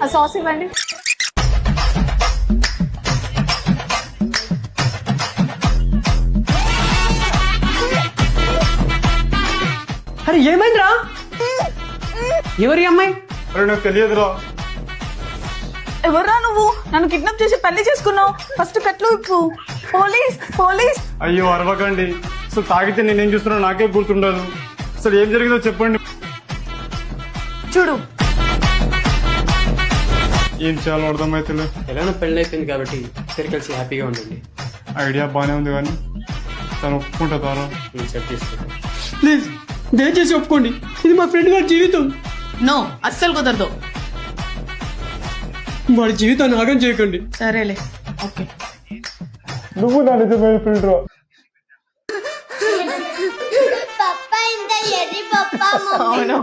ఆ సాస్ ఇవ్వండి. అరే ఏమైందిరా? ఎవరి అమ్మాయి? అరే నాకు తెలియదురా. ఎవర్రా నువ్వు? నన్ను కిడ్నాప్ చేసి పెళ్లి చేసుకున్నావు. ఫస్ట్ కట్లు ఇప్పు. Police police. అయ్యో అరవకండి. అసలు తాగితే నేనేం చూస్తున్నా నాకే గుర్తుండదు. అసలు ఏం జరిగిందో చెప్పండి. చూడు. ఏం చేయాలో అర్థమైతే ఎలానో పెళ్ళి అయిపోయింది కాబట్టి ఇద్దరు కలిసి హ్యాపీగా ఉండండి. ఐడియా బానే ఉంది కానీ తను ఒప్పుకుంటారా? నేను సెట్ చేసుకుంటాను. ప్లీజ్ దయచేసి ఒప్పుకోండి, ఇది మా ఫ్రెండ్ గారి జీవితం. నో, అస్సలు కుదరదు. వాడి జీవితాన్ని ఆగం చేయకండి. సరేలే, ఓకే. నువ్వు నా నిజమైన ఫ్రెండ్ రా. పప్ప ఇంత ఎర్రి పప్ప అవును.